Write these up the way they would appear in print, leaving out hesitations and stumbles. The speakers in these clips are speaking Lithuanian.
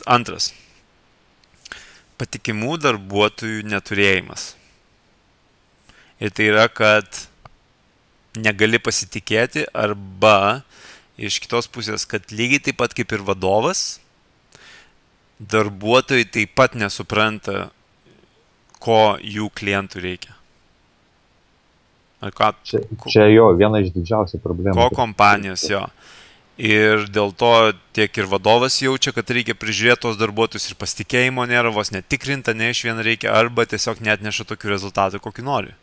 Antras. Patikimų darbuotojų neturėjimas. Ir tai yra, kad negali pasitikėti arba iš kitos pusės, kad lygiai taip pat kaip ir vadovas, darbuotojai taip pat nesupranta, ko jų klientų reikia. Ar ką, čia jo, viena iš didžiausių problemų. Ko kompanijos jo. Ir dėl to tiek ir vadovas jaučia, kad reikia prižiūrėti tos darbuotojus ir pasitikėjimo nėra, vos netikrinta, ne iš vien reikia, arba tiesiog net neša tokių rezultatų, kokį nori.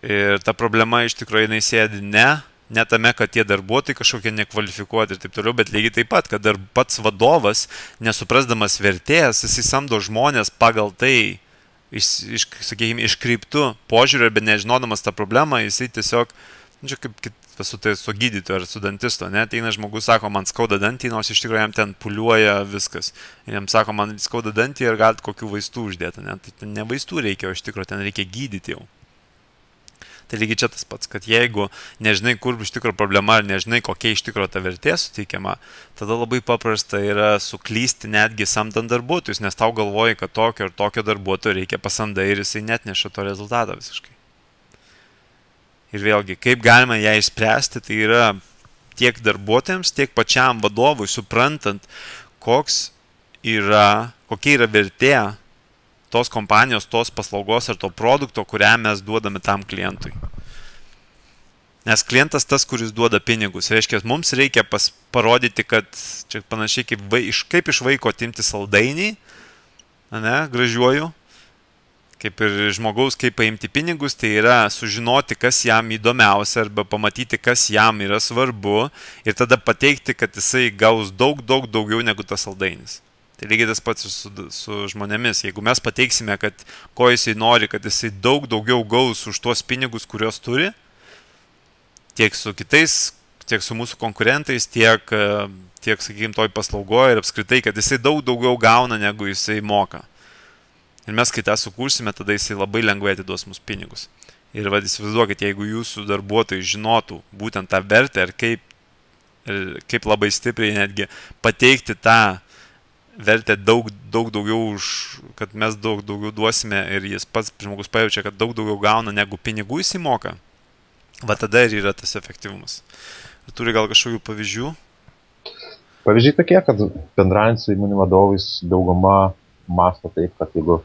Ir ta problema iš tikrųjų jinai sėdi ne tame, kad tie darbuotojai kažkokie nekvalifikuoti ir taip toliau, bet lygiai taip pat, kad dar pats vadovas, nesuprasdamas vertės, jisai samdo žmonės pagal tai, sakykime, iškreiptų požiūrį, bet nežinodamas tą problemą, jisai tiesiog, kaip su gydytoju ar su dantistu, ne, ateina žmogus, sako, man skauda dantį, nors iš tikrųjų jam ten puliuoja viskas. Ir jam sako, man skauda dantį ir galite kokių vaistų uždėti, ne, tai ne vaistų reikia, o iš tikrųjų ten reikia gydyti jau. Tai lygiai čia tas pats, kad jeigu nežinai, kur iš tikrųjų problema, ar nežinai, kokia iš tikrųjų ta vertė suteikiama, tada labai paprasta yra suklysti netgi samdant darbuotojus, nes tau galvoji, kad tokio ir tokio darbuotojo reikia pasamdai ir jisai net neša to rezultato visiškai. Ir vėlgi, kaip galima ją išspręsti, tai yra tiek darbuotojams, tiek pačiam vadovui, suprantant, kokia yra vertė tos kompanijos, tos paslaugos ar to produkto, kurią mes duodame tam klientui. Nes klientas tas, kuris duoda pinigus. Reiškia, mums reikia parodyti, kad čia panašiai kaip iš vaiko atimti saldainį, ne, gražiuoju, kaip ir žmogaus, kaip paimti pinigus, tai yra sužinoti, kas jam įdomiausia arba pamatyti, kas jam yra svarbu ir tada pateikti, kad jisai gaus daugiau negu tas saldainis. Tai lygiai tas pats su žmonėmis. Jeigu mes pateiksime, kad ko jisai nori, kad jisai daugiau gaus už tuos pinigus, kuriuos turi, tiek su kitais, tiek su mūsų konkurentais, tiek sakykime, toj paslaugoje ir apskritai, kad jisai daugiau gauna, negu jisai moka. Ir mes, kai tą sukursime, tada jisai labai lengvai atiduos mūsų pinigus. Ir įsivaizduokit, jeigu jūsų darbuotojai žinotų būtent tą vertę ir kaip labai stipriai netgi pateikti tą vertę daug daugiau kad mes daugiau duosime ir jis pats žmogus pajaučia, kad daugiau gauna negu pinigų jis įmoka, va tada ir yra tas efektyvumas. Ar turi gal kažkokių pavyzdžių? Pavyzdžiai tokie, kad bendraujant su įmonių vadovais dauguma masto taip, kad jeigu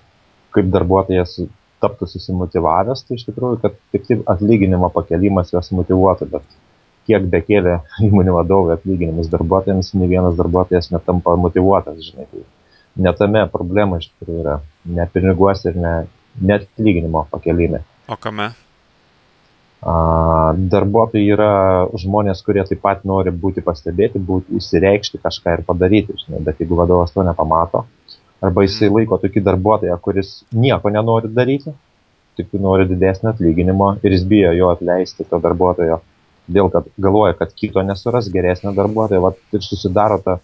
kaip darbuotojas taptų susimotyvavęs, tai iš tikrųjų, kad tik atlyginimo pakelimas juos motyvuotų, bet kiek bekėlė įmonių vadovai atlyginimus darbuotojams, ne vienas darbuotojas netampa motyvuotas, žinai. Tai netame problema iš tikrųjų yra, ne piniguose ir ne atlyginimo pakelime. O kame? Darbuotojai yra žmonės, kurie taip pat nori būti pastebėti, įsireikšti kažką ir padaryti, žinai, bet jeigu vadovas to nepamato, arba jisai laiko tokį darbuotoją, kuris nieko nenori daryti, tik nori didesnio atlyginimo ir jis bijo jo atleisti to darbuotojo, dėl kad galvoja, kad kito nesuras geresnio darbuotojo, vat ir susidaro ta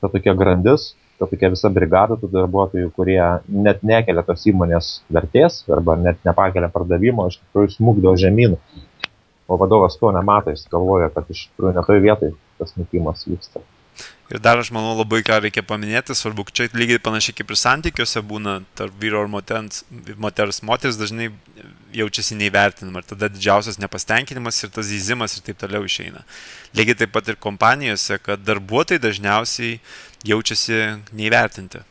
tokia grandis, ta tokia visa brigada tų darbuotojų, kurie net nekelia tos įmonės vertės arba net nepakelia pardavimo, iš tikrųjų smukdo žemyn. O vadovas to nemato, jis galvoja, kad iš tikrųjų ne toj vietoj tas smukimas vyksta. Ir dar aš manau labai ką reikia paminėti, svarbu, čia lygiai panašiai kaip ir santykiuose būna tarp vyro ir moters. Moteris dažnai jaučiasi neįvertinama ir tada didžiausias nepastenkinimas ir tas zyzimas ir taip toliau išeina. Lygiai taip pat ir kompanijose, kad darbuotojai dažniausiai jaučiasi neįvertinti.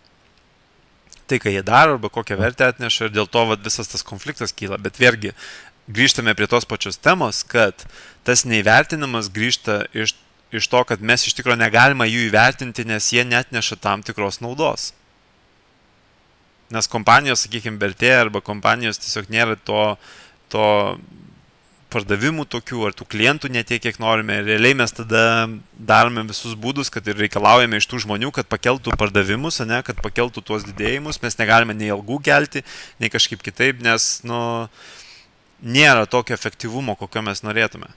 Tai, ką jie daro arba kokią vertę atneša ir dėl to visas tas konfliktas kyla. Bet vėlgi grįžtame prie tos pačios temos, kad tas neįvertinimas grįžta iš to, kad mes iš tikrųjų negalime jų įvertinti, nes jie netneša tam tikros naudos. Nes kompanijos, sakykime, vertė arba kompanijos tiesiog nėra to pardavimų tokių ar tų klientų ne tiek, kiek norime. Realiai mes tada darome visus būdus, kad ir reikalaujame iš tų žmonių, kad pakeltų pardavimus, ne, kad pakeltų tuos didėjimus. Mes negalime nei algų kelti, nei kažkaip kitaip, nes nėra tokio efektyvumo, kokio mes norėtume.